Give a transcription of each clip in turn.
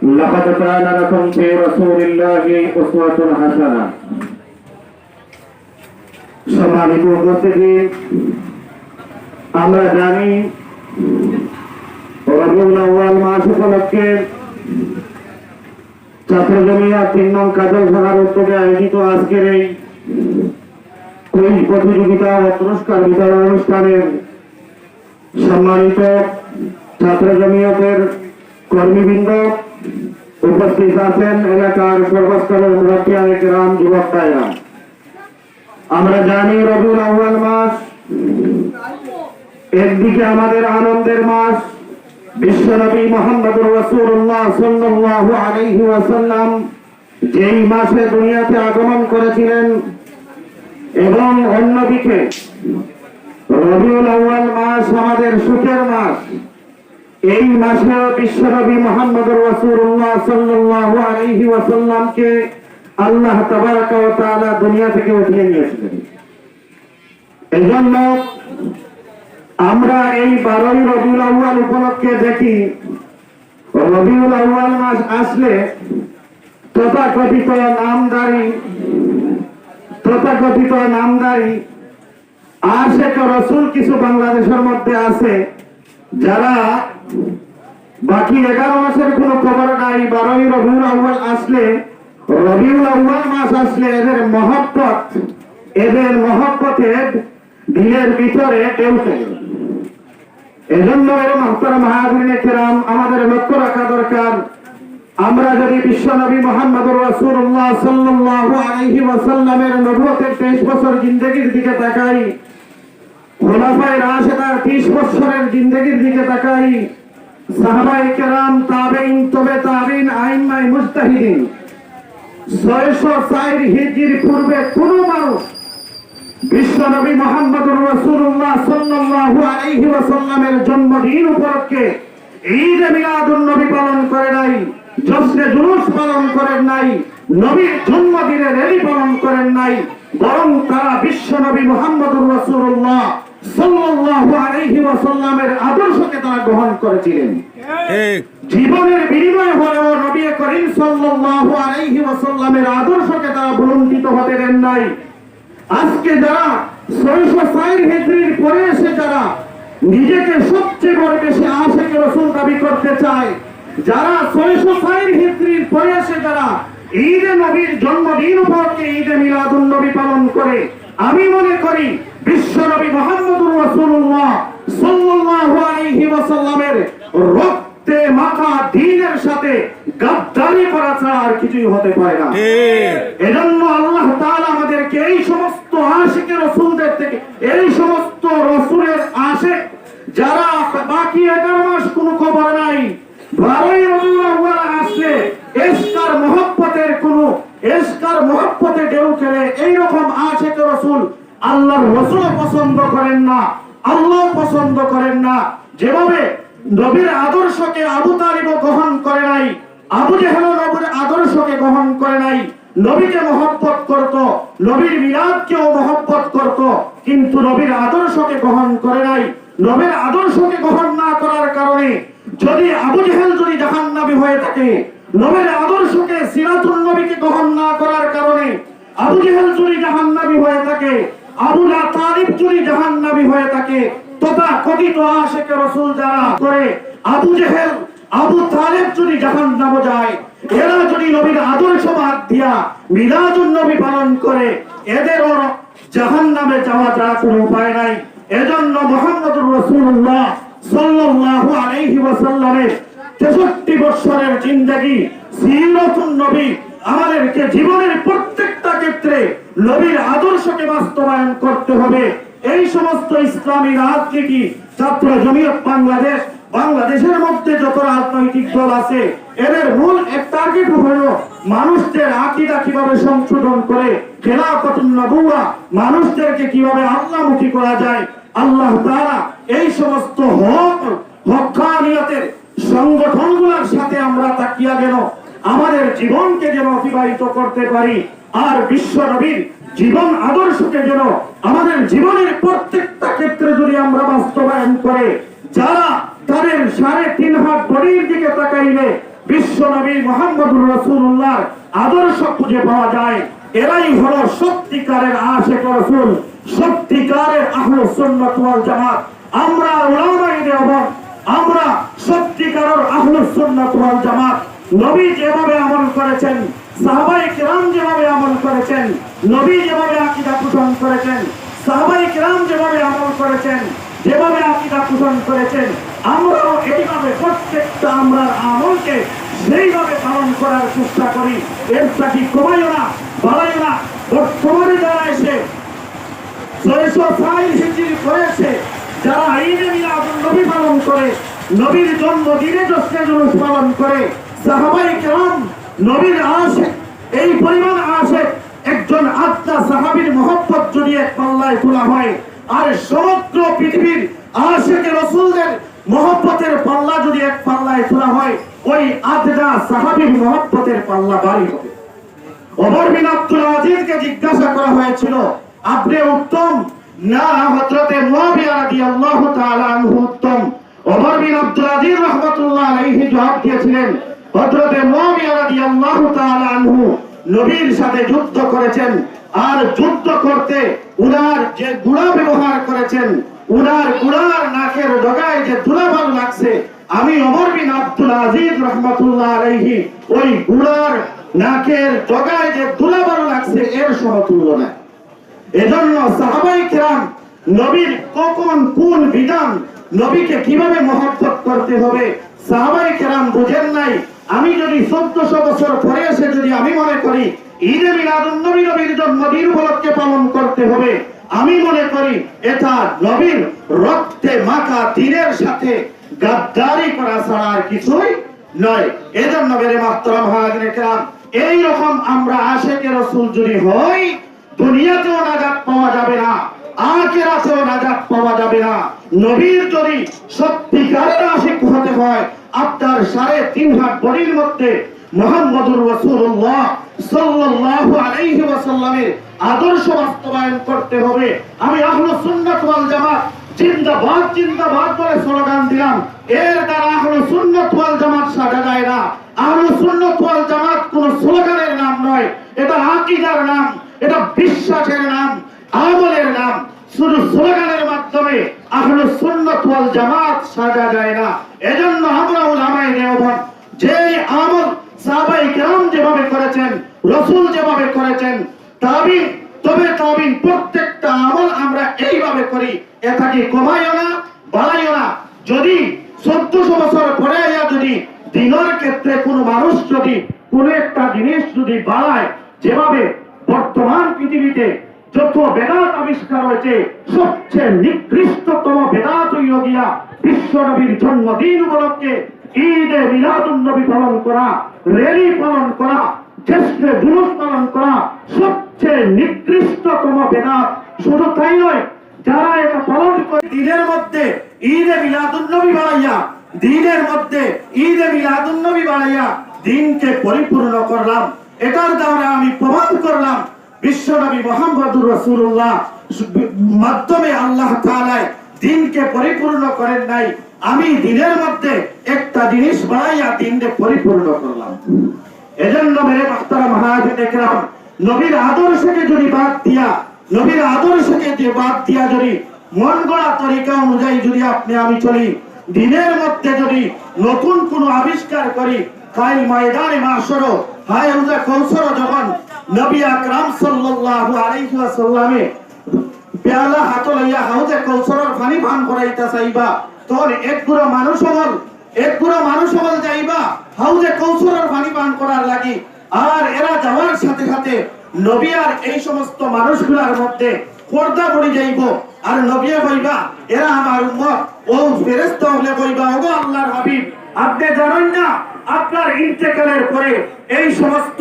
لقد كان لكم في رسول الله أسوة حسنة। সম্মানিত উপস্থিতি, আমরা জানি রবিউল আউয়াল মাস উপলক্ষে ছাত্র জমিয়ত ৩ নং কাজল শাখার উদ্যোগে আয়োজিত আজকের এই কুইজ প্রতিযোগিতা ও পুরস্কার বিতরণ অনুষ্ঠানের সম্মানিত ছাত্র জমিয়তের কর্মীবৃন্দ, উপস্থিত আছেন এলাকার সর্বস্তরের মুরব্বিয়ানে কেরাম, যুবক ভাইরা। আমরা জানি রবিউল আউয়াল মাস একদিকে আমাদের আনন্দের মাস, বিশ্বনবী মুহাম্মদুর রাসূলুল্লাহ সাল্লাল্লাহু আলাইহি ওয়াসাল্লাম যেই মাসে দুনিয়াতে আগমন করেছিলেন, এবং অন্যদিকে রবিউল আউয়াল মাস আমাদের সুখের মাস। এই মাসে বিশ্বনবী মুহাম্মদুর রাসূলুল্লাহ সাল্লাল্লাহু আলাইহি ওয়াসাল্লামকে আল্লাহ তাবারাকা ওয়া তাআলা দুনিয়া থেকে উঠিয়ে নিয়েছিলেন। এজন্য আমরা এই 12ই রবিউল আউয়াল উপলক্ষে দেখি রবিউল আউয়াল মাস আসলে তথাকথিত নামদারি আশিক রাসূল কিছু বাংলাদেশের মধ্যে আছে, যারা বাকি 11 মাসের কোনো খবর নাই। 12ই রবিউল আউয়াল আসলে, রবিউল আউয়াল মাস আসলে এদের মহব্বতের দিলের ভিতরে ঢেউ খেলে। এজন্য মুহতারাম হাজিরিনে কেরাম, আমাদের লক্ষ্য রাখা দরকার, আমরা যদি বিশ্বনবী মুহাম্মদুর রাসূলুল্লাহ সাল্লাল্লাহু আলাইহি ওয়াসাল্লামের নবুয়তের 23 বছর জিন্দেগির দিকে তাকাই, খুলাফায়ে রাশিদার 30 বছরের জিন্দেগির দিকে তাকাই, সাহাবায়ে কেরাম, তাবেঈন, তবে তাবেঈন, আইম্মায়ে মুজতাহিদিন, 604 হিজরির পূর্বে কোন মানুষ বিশ্বনবী মুহাম্মদুর রাসূলুল্লাহ সাল্লাল্লাহু আলাইহি ওয়াসাল্লামের জন্মদিন উপলক্ষে ঈদ মিলাদুন নবী পালন করে নাই, জশ্নে জুলুস পালন করেন নাই, নবীর জন্মদিনে র্যালি পালন করেন নাই, বরং তারা বিশ্বনবী মুহাম্মদুর রাসূলুল্লাহ সাল্লাল্লাহু আলাইহি ওয়াসাল্লামের আদর্শকে তারা গ্রহণ করেছিলেন। জীবনের বিনিময়ে হলেও নবী করিম সাল্লাল্লাহু আলাইহি ওয়াসাল্লামের আদর্শকে তারা ভুলুণ্ঠিত হতে দেন নাই। আজকে যারা 604 হিজরির পরে এসে যারা নিজেকে সবচেয়ে বড় বেশি আশিক রাসূল দাবি করতে চায়, যারা 604 হিজরির পরে এসে যারা ঈদে নবীর জন্মদিন উপলক্ষে ঈদে মিলাদুন নবী পালন করে, আমি মনে করি বিশ্বনবী মুহাম্মদুর রাসূলুল্লাহ সাল্লাল্লাহু আলাইহি ওয়াসাল্লামের রক্তে মাখা দ্বীনের সাথে গাদ্দারি করা ছাড়া আর কিছুই হতে পারে না। এজন্য আল্লাহ তাআলা আমাদেরকে এই সমস্ত আশিকের রাসূলদের থেকে, এই সমস্ত রাসূলের আশিক যারা বাকি 11 মাস কোনো খবর নাই, 12ই রবিউল আউয়াল আসলে ইশকার মহব্বতে ঢেউ খেলে, এইরকম আশিক রাসূল আল্লাহর রাসূল পছন্দ করেন না, আল্লাহ পছন্দ করেন না। যেভাবে নবীর আদর্শকে আবু তালিব গ্রহণ করে নাই, আবু জেহেল নবীর আদর্শকে গ্রহণ করে নাই, নবীকে মহব্বত করত, নবীর মিলাদকেও মহব্বত করত, কিন্তু নবীর আদর্শকে গ্রহণ করে নাই। নবীর আদর্শকে গ্রহণ না করার কারণে যদি আবু জেহেল যদি জাহান্নামী হয়ে থাকে, নবীর আদর্শকে সিরাতুন নবীকে গ্রহণ না করার কারণে আবু জেহেল যদি জাহান্নামী হয়ে থাকে, আবু তালিব যদি জাহান্নামী হয়ে থাকে, তথা কথিত আশিক রাসূল যারা করে আবু জেহেল, আবু তালিব যদি জাহান্নামে যায়, এরা যদি নবীর আদর্শ বাদ দিয়া মিলাদুন নবী পালন করে, এদেরও জাহান্নামে যাওয়া ছাড়া কোনো উপায় নাই। এজন্য মুহাম্মদুর রাসূলুল্লাহ সাল্লাল্লাহু আলাইহি ওয়াসাল্লামের 63 বছরের জিন্দেগি, সিরাতুন নবী আমাদেরকে জীবনের প্রত্যেকটা ক্ষেত্রে নবীর আদর্শকে বাস্তবায়ন করতে হবে। এই সমস্ত ইসলামী রাজনীতি ছাত্র জমিয়ত বাংলাদেশের মধ্যে যত রাজনৈতিক দল আছে, এদের মূল এক টার্গেট হলো মানুষদের আকীদা কিভাবে সংশোধন করে খেলাফতুন নবুওয়া, মানুষদেরকে কিভাবে আল্লাহমুখী করা যায়। আল্লাহ তাআলা এই সমস্ত হক্কানিয়তের সংগঠনগুলোর সাথে আমরা তাকিয়া যেন আমাদের জীবনকে যেন অতিবাহিত করতে পারি, আর বিশ্ব নবীর জীবন আদর্শকে যেন আমাদের জীবনের প্রত্যেকটা ক্ষেত্রে যদি আমরা বাস্তবায়ন করে, যারা তাদের 3.5 হাত বডির দিকে তাকাইলে বিশ্ব নবী মুহাম্মদুর রাসূলুল্লাহ আদর্শ খুঁজে পাওয়া যায়। এরাই হলো সত্যিকারের আশিক রাসূল, সত্যিকারের আহলে সুন্নাত ওয়াল জামাত। আমরা উলামায়ে দেওবন্দ, আমরা সত্যিকারের আহলে সুন্নাত ওয়াল জামাত। নবী যেভাবে আমল করেছেন, সাহাবায়ে কিরাম যেভাবে আমল করেছেন, নবী যেভাবে আকীদা পোষণ করেছেন, সাহাবায়ে কিরাম যেভাবে আমল করেছেন, যেভাবে আকীদা পোষণ করেছেন, আমরাও এইভাবে প্রত্যেকটা আমরা আমলকে সেইভাবে পালন করার চেষ্টা করি। এর সাথে কমাইও না, বাড়াইও না। বর্তমানে যারা এসে 606 হিজরি করেছে, যারা ঈদে মিলাদুন নবী পালন করে, নবীর জন্মদিনে জশ্নে জুলুস পালন করে, সাহাবায়ে কেরাম নবীর আশিক, এই পরিমাণ আশিক, একজন আত্মা সাহাবীর মহব্বত যদি এক পাল্লায় তোলা হয়, আর সমগ্র পৃথিবীর আশিক রাসূলদের মহব্বতের পাল্লা যদি এক পাল্লায় তোলা হয়, ওই আদনা সাহাবীর মহব্বতের পাল্লা ভারী হবে। ওমর বিন আব্দুল আজিজকে জিজ্ঞাসা করা হয়েছিল, আপনি উত্তম না হযরতে মুয়াবিয়া রাদিয়াল্লাহু তাআলা আনহু উত্তম? ওমর বিন আব্দুল আজিজ রাহমাতুল্লাহ আলাইহি জবাব দিয়েছিলেন, হযরতে মুয়াবিয়া রাদিয়াল্লাহু তাআলা আনহু নবীর সাথে যুদ্ধ করেছেন, আর যুদ্ধ করতে উনার যে গুড়া ব্যবহার করেছেন, উনার গুড়ার নাকের ডগায় যে ধুলাবালু লাগছে, আমি ওমর বিন আব্দুল আজিজ রাহমাতুল্লাহ আলাইহি ওই গুড়ার নাকের ডগায় যে ধুলাবালু লাগছে এর সমতুল্য না। এজন্য সাহাবায়ে কেরাম নবীর কখন কোন বিধান, নবীকে কিভাবে মহব্বত করতে হবে সাহাবায়ে কেরাম বুঝেন নাই। আমি যদি 1400 বছর পরে এসে যদি আমি মনে করি ঈদে মিলাদুন নবী নবীর জন্মদিন উপলক্ষে পালন করতে হবে, আমি মনে করি এটা নবীর রক্তে মাখা দিনের সাথে গাদ্দারি করা ছাড়া আর কিছুই নয়। এজন্য মেরে মাহতারাম হাজিরে কেরাম, এই রকম আমরা আশিকে রাসূল যদি হই, দুনিয়াতেও নাজাত পাওয়া যাবে না, আখিরাতেও নাজাত পাওয়া যাবে না। নবীর যদি সত্যিকারের আশিক হতে হয়, আপনার 3.5 হাত বডির মধ্যে মুহাম্মদুর রাসূলুল্লাহ সাল্লাল্লাহু আলাইহি ওয়াসাল্লামের আদর্শ বাস্তবায়ন করতে হবে। আমি আহলে সুন্নাত ওয়াল জামাত জিন্দাবাদ জিন্দাবাদ বলে স্লোগান দিলাম, এর দ্বারা আহলে সুন্নাত ওয়াল জামাত সাজা যায় না। আহলে সুন্নাত ওয়াল জামাত কোন স্লোগানের নাম নয়, এটা আকীদার নাম, এটা বিশ্বাসের নাম, আমলের নাম। শুধু স্লোগানের মাধ্যমে আহলে সুন্নাত ওয়াল জামাত সাজা যায় না। এজন্য আমরা উলামায়ে দেওবন্দ যে আমল সাহাবায়ে কেরাম যেভাবে করেছেন, রাসূল যেভাবে করেছেন, তাবিঈন তাবিঈন প্রত্যেকটা আমল আমরা এইভাবে করি। এটাকে কমাইও না, বাড়াইও না। যদি 1400 বছর পরে যদি দিনের ক্ষেত্রে কোন মানুষ যদি কোন একটা জিনিস যদি বাড়ায়, যেভাবে বর্তমান পৃথিবীতে যত বেদাত আবিষ্কার হয়েছে, সবচেয়ে নিকৃষ্টতম বেদাত হইল গিয়া বিশ্ব নবীর জন্মদিন উপলক্ষে ঈদে মিলাদুন নবী পালন করা, র্যালি পালন করা, জ্যেষ্ঠ জুলুস পালন করা সবচেয়ে নিকৃষ্টতম বেদাত। শুধু তাই নয়, যারা এটা পালন করে দিনের মধ্যে ঈদে মিলাদুন নবী বাড়াইয়া, দিনের মধ্যে ঈদে মিলাদুন নবী বাড়াইয়া দিনকে পরিপূর্ণ করলাম, এটার দ্বারা আমি প্রমাণ করলাম বিশ্ব নবী মুহাম্মদুর রাসূলুল্লাহ মাধ্যমে আল্লাহ তাআলা দিনকে পরিপূর্ণ করেন নাই। আমি দিনের মধ্যে একটা জিনিস বাড়াইয়া দিনকে পরিপূর্ণ করলাম। এজন্য মেরে মুহতারাম হাজিরে কেরাম, নবীর আদর্শকে যদি বাদ দিয়া, নবীর আদর্শকে যে বাদ দিয়া যদি মন গড়া তরিকা অনুযায়ী যদি আপনি আমি চলি, দিনের মধ্যে যদি নতুন কোন আবিষ্কার করি, কাল ময়দানে মাশর হাউজে কাউসার যখন নবী আকরাম সাল্লাল্লাহু আলাইহি ওয়াসাল্লামে পেয়ালা হাত লইয়া হাউজে কাউসারের পানি পান করাইতা চাইবা, তখন এক গুড়া মানুষ হল যাইবা হাউজে কাউসারের পানি পান করার লাগি। আর এরা যাওয়ার সাথে সাথে নবী আর এই সমস্ত মানুষগুলার মধ্যে পর্দা পড়ে যাইব, আর নবী কইবা এরা আমার উম্মত, ও ফেরেশতা হলে কইবা ওগো আল্লাহর হাবিব, আপনি জানেন না আপনার ইন্তেকালের পরে এই সমস্ত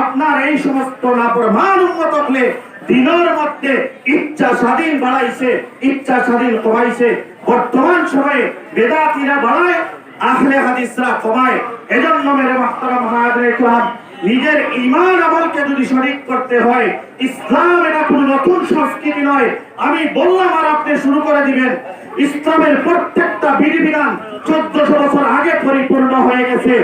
আপনার এই সমস্ত নাফরমান উম্মত হলে দিনের মধ্যে ইচ্ছা স্বাধীন বাড়াইছে, ইচ্ছা স্বাধীন কমাইছে। বর্তমান সময়ে বেদাতীরা বাড়ায়, আহলে হাদিসরা কমায়। এজন্য মেরে মুহতারাম হাজিরে কেরাম, নিজের ঈমান আমলকে যদি সঠিক করতে হয়, ইসলাম এটা কোনো নতুন সংস্কৃতি নয়। আমি বললাম আর আপনি শুরু করে দিবেন। ইসলামের প্রত্যেকটা বিধিবিধান 1400 বছর আগে পরিপূর্ণ হয়ে গেছে।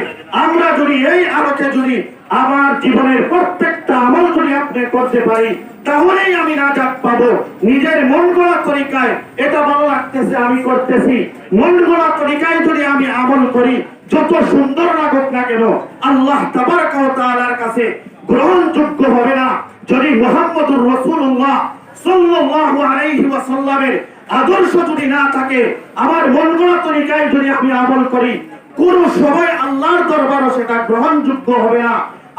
আমরা যদি এই আলোকে যদি আমার জীবনের প্রত্যেকটা আমল যদি আপনি করতে পারি, তাহলেই আমি নাজাত পাবো। নিজের মন গড়া তরিকায় এটা ভালো লাগতেছে আমি করতেছি, মন গড়া তরিকায় যদি আমি আমল করি, যত সুন্দর লাগুক না কেন, আল্লাহ তাবারক ওয়া তাআলার কাছে গ্রহণযোগ্য হবে না। যদি মুহাম্মদুর রাসূলুল্লাহ সাল্লাল্লাহু আলাইহি ওয়াসাল্লামের আদর্শ যদি না থাকে, আমার মন গড়া তরিকায় যদি আমি আমল করি, কোন সময় আল্লাহর দরবারও সেটা গ্রহণযোগ্য হবে না।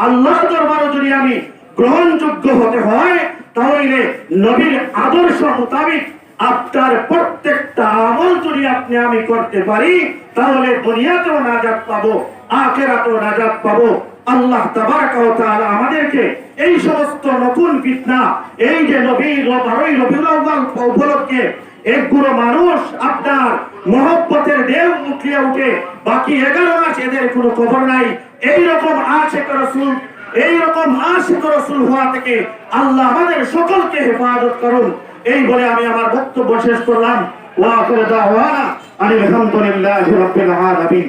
আল্লাহর দরবারও যদি আমি গ্রহণযোগ্য হতে হয়, তাহলে নবীর আদর্শ মোতাবেক আপনার প্রত্যেকটা আমল যদি আপনি আমি করতে পারি, তাহলে দুনিয়াতেও নাজাত পাবো, আখিরাতেও নাজাত পাবো। আল্লাহ তাবারক ওয়া তাআলা আমাদেরকে এই সমস্ত নতুন ফিতনা, এই যে নবীর 12ই রবিউল আউয়াল উপলক্ষে একগুলো মানুষ আপনার মহব্বতের ঢেউ উঠিয়ে উঠে বাকি 11 মাস এদের কোনো খবর নাই, এইরকম আশিক রাসূল, এইরকম আশিক রাসূল হওয়া থেকে আল্লাহ আমাদের সকলকে হেফাজত করুন। এই বলে আমি আমার বক্তব্য শেষ করলাম। ওয়া আখিরু দাওয়ানা আলহামদুলিল্লাহি রাব্বিল আলামিন।